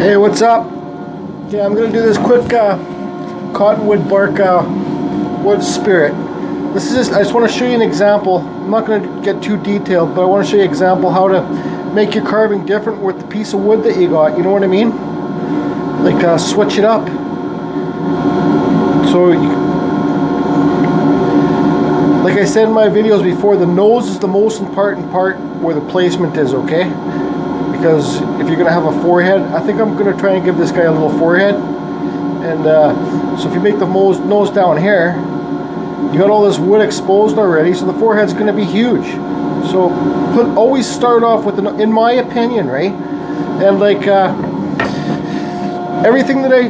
Hey, what's up? Yeah, I'm gonna do this quick cottonwood bark wood spirit. This is just, I just want to show you an example. I'm not going to get too detailed, but I want to show you an example how to make your carving different with the piece of wood that you got. You know what I mean? Like switch it up. So, like I said in my videos before, the nose is the most important part where the placement is, okay? Because if you're going to have a forehead, I think I'm going to try and give this guy a little forehead. And so if you make the nose down here, you got all this wood exposed already, so the forehead's going to be huge. So always start off with, in my opinion, right? And like everything that I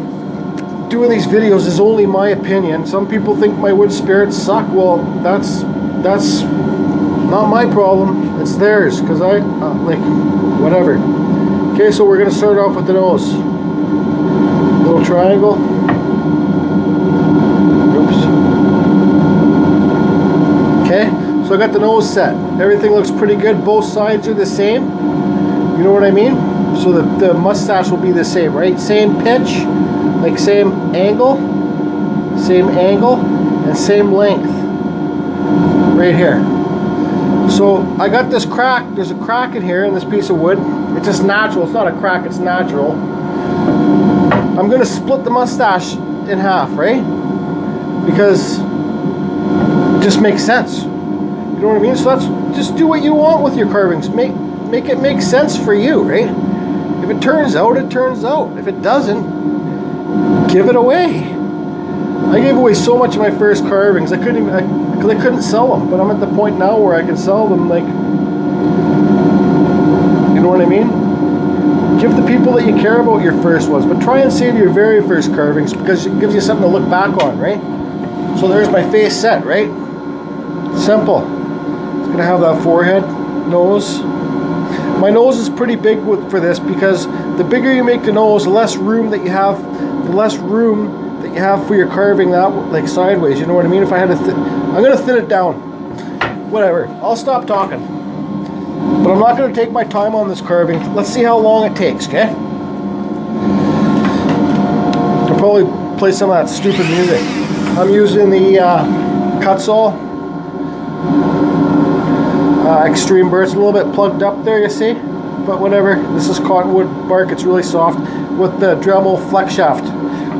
do in these videos is only my opinion. Some people think my wood spirits suck. Well, that's not my problem. It's theirs, because I like whatever. Okay, so we're going to start off with the nose. Little triangle. Oops. Okay, so I got the nose set. Everything looks pretty good. Both sides are the same. You know what I mean? So the mustache will be the same, right? Same pitch, like same angle, and same length. Right here. So I got this crack. There's a crack in here in this piece of wood. It's just natural. It's not a crack, it's natural. I'm going to split the mustache in half, right? Because it just makes sense. You know what I mean? So that's just do what you want with your carvings. Make it make sense for you, right? If it turns out, it turns out. If it doesn't, give it away. I gave away so much of my first carvings. I couldn't sell them, but I'm at the point now where I can sell them. Like, you know what I mean? Give the people that you care about your first ones, but try and save your very first carvings because it gives you something to look back on, right? So there's my face set, right? Simple. It's gonna have that forehead, nose. My nose is pretty big for this because the bigger you make the nose, the less room that you have, for your carving that like sideways. You know what I mean? If I had to, I'm gonna thin it down. Whatever. I'll stop talking. But I'm not going to take my time on this carving. Let's see how long it takes, okay? I'll probably play some of that stupid music. I'm using the cut saw. Extreme burst, a little bit plugged up there, you see? But whatever. This is cottonwood bark. It's really soft with the dremel flexshaft.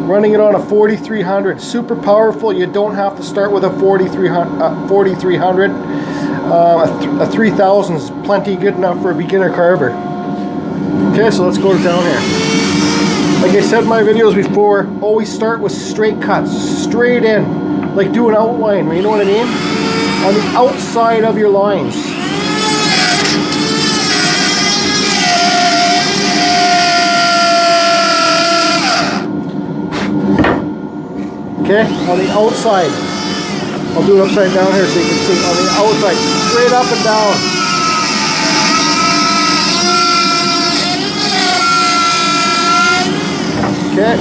Running it on a 4300. Super powerful. You don't have to start with a 4300. A 3000 is plenty good enough for a beginner carver. Okay, so let's go down here. Like I said in my videos before, always start with straight cuts, straight in, like do an outline, you know what I mean? On the outside of your lines. Okay, on the outside. I'll do it upside down here so you can see on the outside, straight up and down. Okay.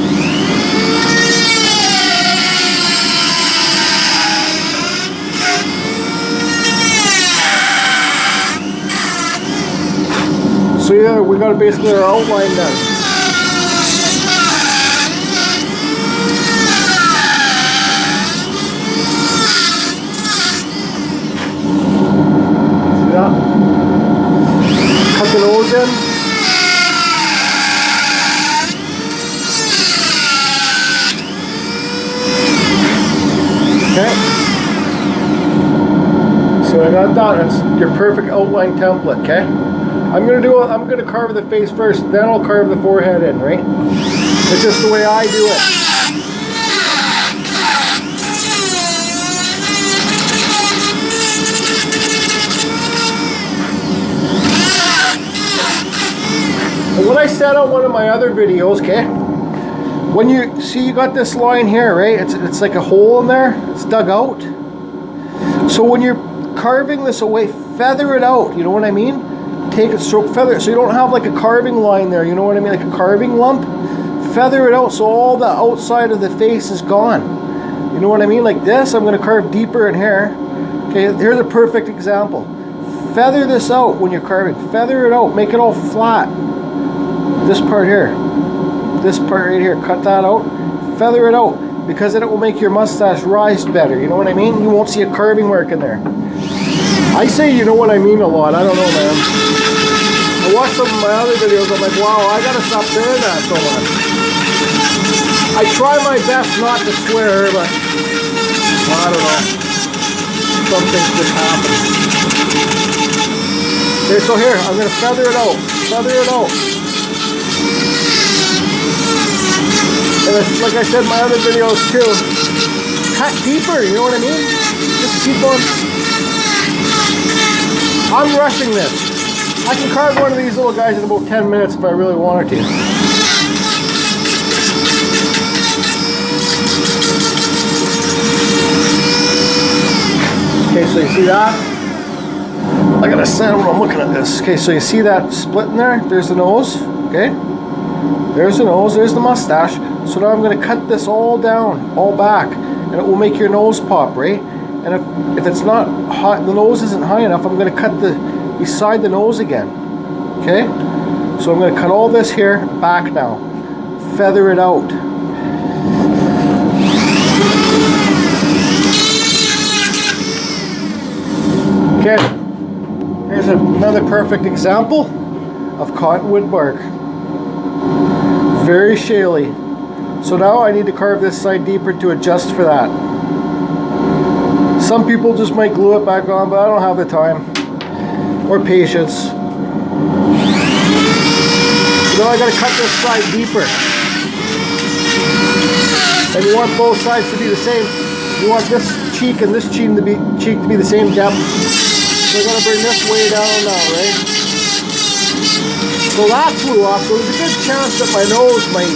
So yeah, we got basically our outline done. Cut the nose in. Okay. So I got that. That's your perfect outline template, okay? I'm gonna carve the face first, then I'll carve the forehead in, right? It's just the way I do it. What I said on one of my other videos, okay, when you see you got this line here, right, it's like a hole in there, it's dug out. So when you're carving this away, feather it out, you know what I mean? Take it, stroke, feather it, so you don't have like a carving line there, you know what I mean, like a carving lump. Feather it out so all the outside of the face is gone. You know what I mean? Like this, I'm going to carve deeper in here. Okay, here's a perfect example. Feather this out when you're carving. Feather it out. Make it all flat. This part here. this part right here, cut that out, feather it out, because then it will make your mustache rise better, you know what I mean? You won't see a carving mark in there. I say you know what I mean a lot, I don't know, man. I watched some of my other videos, I'm like, wow, I gotta stop saying that so much. I try my best not to swear, but I don't know. Some things just happen. Okay, so here, I'm gonna feather it out. Feather it out. And it's, like I said in my other videos too, cut deeper, you know what I mean? Just keep on. I'm rushing this. I can carve one of these little guys in about 10 minutes if I really wanted to. Okay, so you see that? I gotta stand when I'm looking at this. Okay, so you see that split in there? There's the nose, okay? There's the nose, there's the mustache. So now I'm gonna cut this all down, all back, and it will make your nose pop, right? And if it's not high, the nose isn't high enough, I'm gonna cut the beside the nose again, okay? So I'm gonna cut all this here back now, feather it out. Okay, here's another perfect example of cottonwood bark. Very shaly. So now I need to carve this side deeper to adjust for that. Some people just might glue it back on, but I don't have the time or patience. So now I gotta cut this side deeper. And you want both sides to be the same. You want this cheek and this cheek to be the same depth. So I'm gonna bring this way down now, right? So that flew off, so there's a good chance that my nose might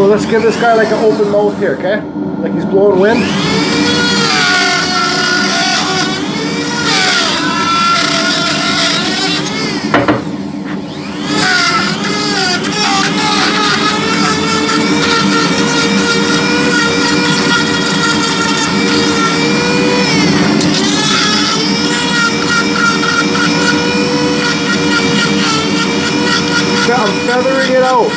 let's give this guy like an open mouth here, okay? Like he's blowing wind. Okay, I'm feathering it out.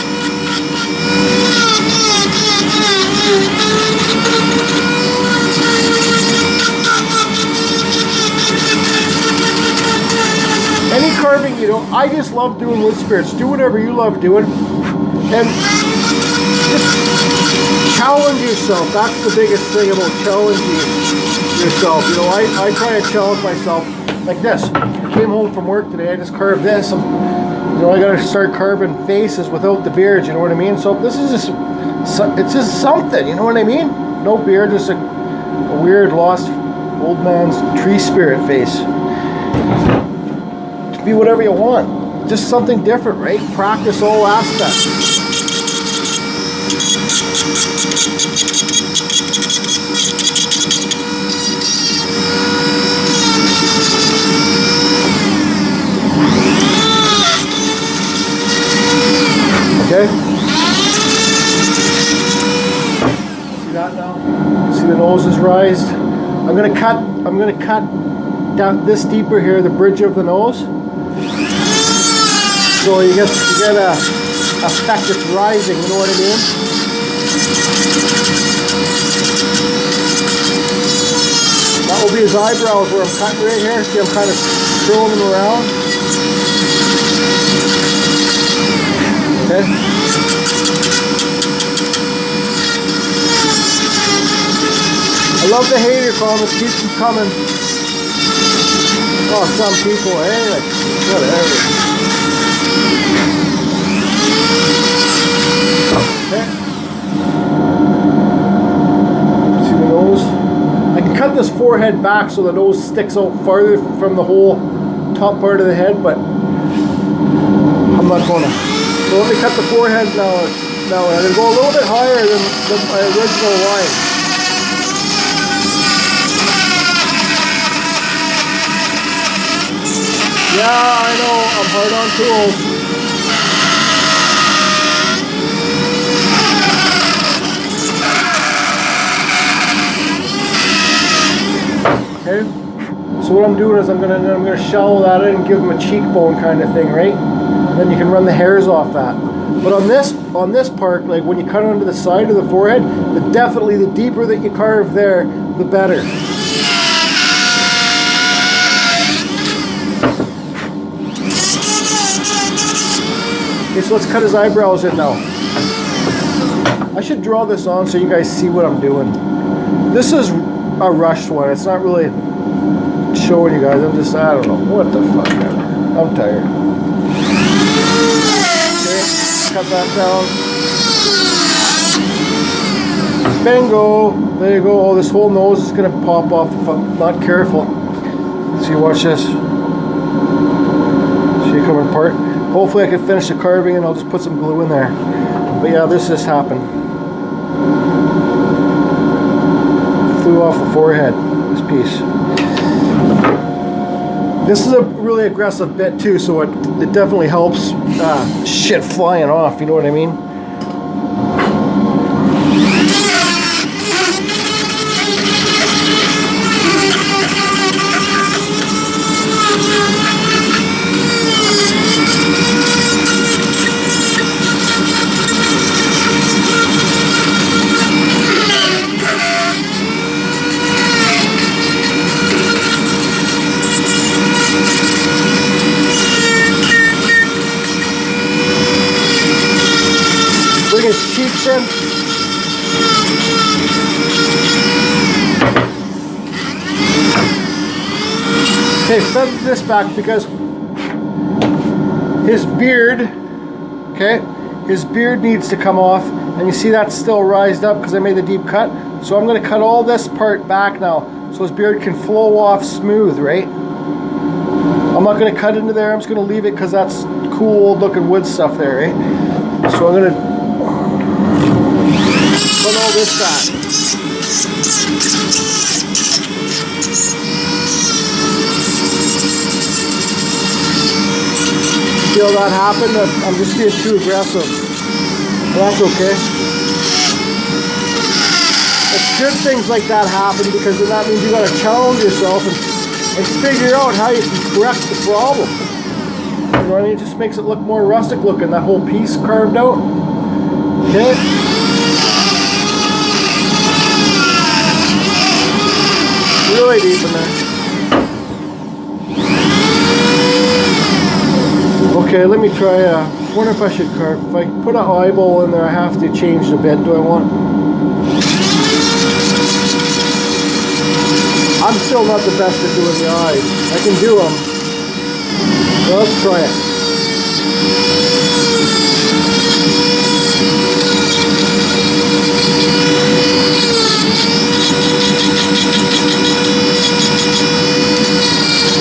Any carving, you know, I just love doing wood spirits. Do whatever you love doing. And just challenge yourself. That's the biggest thing about challenging yourself. You know, I try to challenge myself like this. I came home from work today, I just carved this. You know, I gotta start carving faces without the beard, you know what I mean? So this is just, it's just something, you know what I mean? No beard, just a weird lost old man's tree spirit face. Be whatever you want, just something different, right? Practice all aspects. Okay, see that now? See the nose is raised. I'm gonna cut down this deeper here, the bridge of the nose. So you get a effect that's rising, you know what I mean? That will be his eyebrows where I'm cutting right here. See, I'm kind of curling them around. Okay. I love the hater comments, keep them coming. Oh, some people, hey, like, whatever. Okay. See the nose? I can cut this forehead back so the nose sticks out farther from the whole top part of the head, but I'm not gonna. So let me cut the forehead now, and I'm gonna go a little bit higher than my original line. Yeah, I know, I'm hard on tools. Okay, so what I'm doing is I'm gonna shallow that in and give them a cheekbone kind of thing, right? And then you can run the hairs off that. But on this part, like when you cut onto the side of the forehead, definitely the deeper that you carve there, the better. Okay, so let's cut his eyebrows in now. I should draw this on so you guys see what I'm doing. This is a rushed one. It's not really showing you guys. I don't know. What the fuck, man. I'm tired. Okay, cut that down. Bingo! There you go. Oh, this whole nose is going to pop off if I'm not careful. See, watch this. See it coming apart? Hopefully I can finish the carving and I'll just put some glue in there. But yeah, this just happened. Flew off the forehead, this piece. This is a really aggressive bit too, so it definitely helps shit flying off, you know what I mean? Bring his cheeks in. Okay, feather this back because his beard, okay, his beard needs to come off, and you see that's still rised up because I made the deep cut. So I'm going to cut all this part back now so his beard can flow off smooth, right? I'm not going to cut into there. I'm just going to leave it because that's cool old looking wood stuff there, right? So I'm going to put all this back. Feel that happen? I'm just being too aggressive. Well, that's okay. It's good things like that happen because then that means you got to challenge yourself and figure out how you can correct the problem. You know what I mean? It just makes it look more rustic looking, that whole piece carved out. Okay? Really deep in there. Okay, let me try, I wonder if I should carve. If I put an eyeball in there, I have to change the bit. Do I want? I'm still not the best at doing the eyes. I can do them. So let's try it.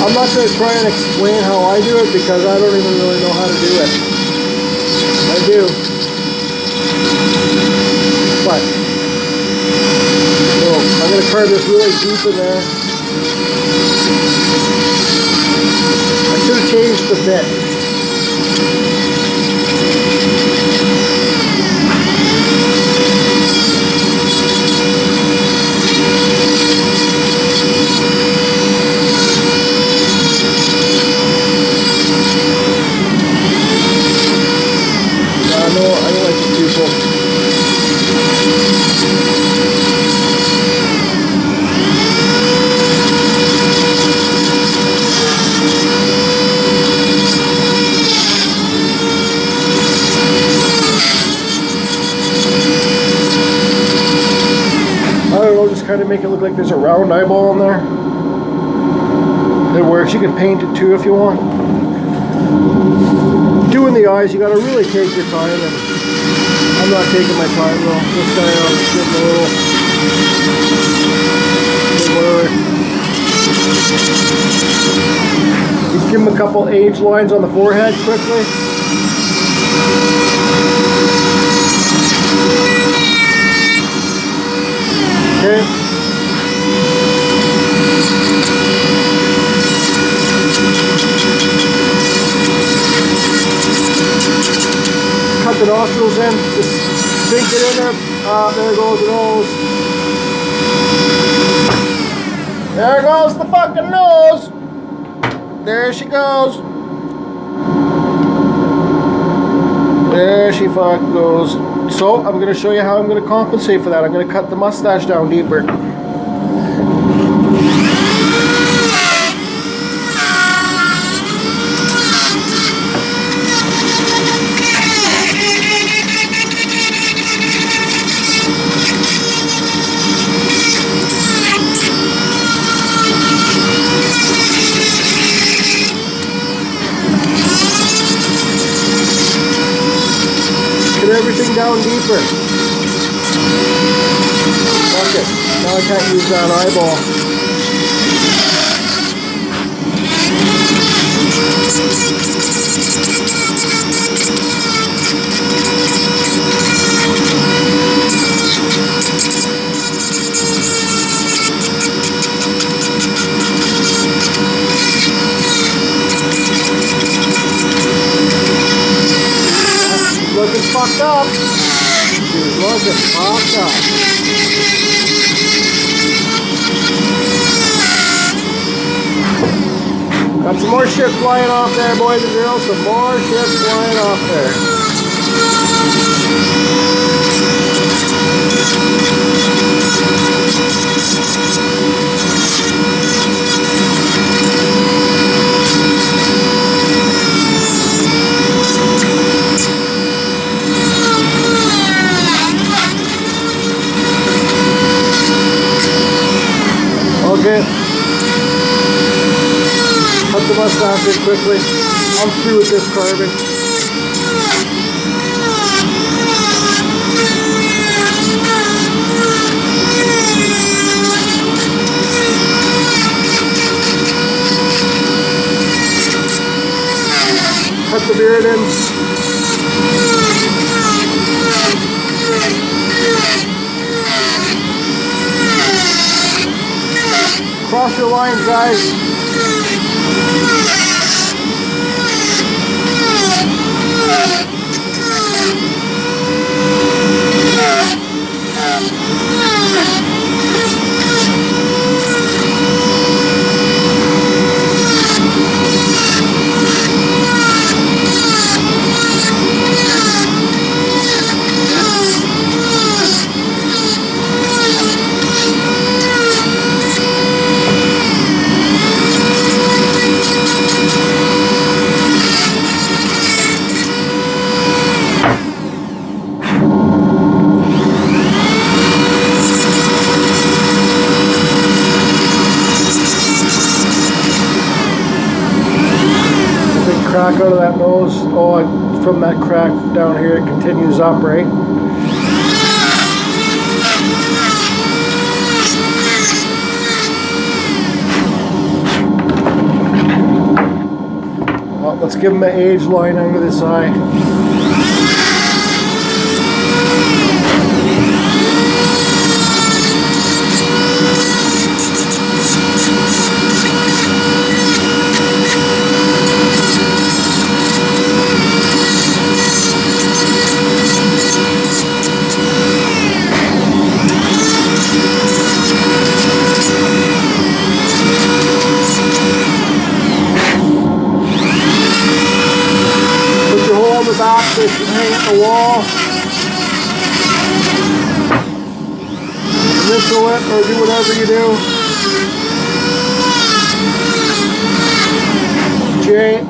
I'm not going to try and explain how I do it because I don't even really know how to do it. I do. But, so I'm going to carve this really deep in there. I should have changed the bit. I don't like the people. I don't know, just kind of make it look like there's a round eyeball in there. It works. You can paint it too if you want. Doing the eyes, you got to really take your time, and I'm not taking my time though. This guy on getting a little you give him a couple age lines on the forehead quickly. Okay. in. Just sink it in there. There goes the nose. There goes the fucking nose. There she goes. There she fucking goes. So I'm going to show you how I'm going to compensate for that. I'm going to cut the mustache down deeper. Get everything down deeper. Fuck it. Now I can't use that eyeball. Looking fucked up. She's looking fucked up. Got some more shit flying off there, boys and girls. Some more shit flying off there. Okay. Cut the mustache in quickly. I'm through with this carving. Cut the beard in. Cross your lines, guys. Crack out of that nose. Oh, from that crack down here it continues up, right? Well, let's give him an age line under this eye. Back so it can hang at the wall. Whistle it or do whatever you do. Jay.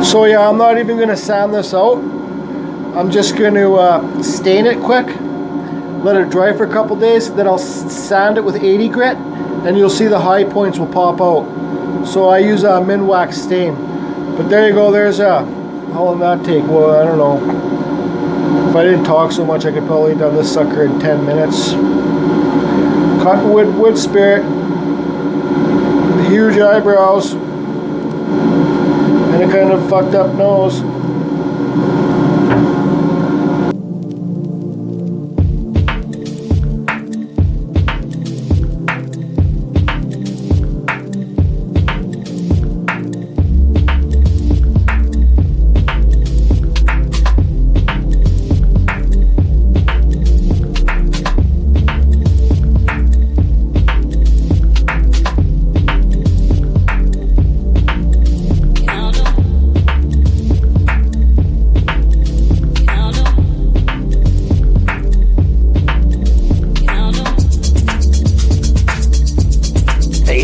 So yeah, I'm not even going to sand this out. I'm just going to stain it quick, let it dry for a couple days, then I'll sand it with 80 grit and you'll see the high points will pop out. So I use a Minwax stain. But there you go, there's how long that take? Well, I don't know. If I didn't talk so much, I could probably have done this sucker in 10 minutes. Cottonwood woodspirit, huge eyebrows, and a kind of fucked up nose.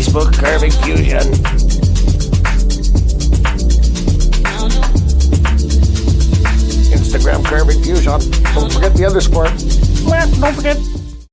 Facebook, Carving Fusion. Instagram, Carving Fusion. Don't forget the underscore. Don't forget.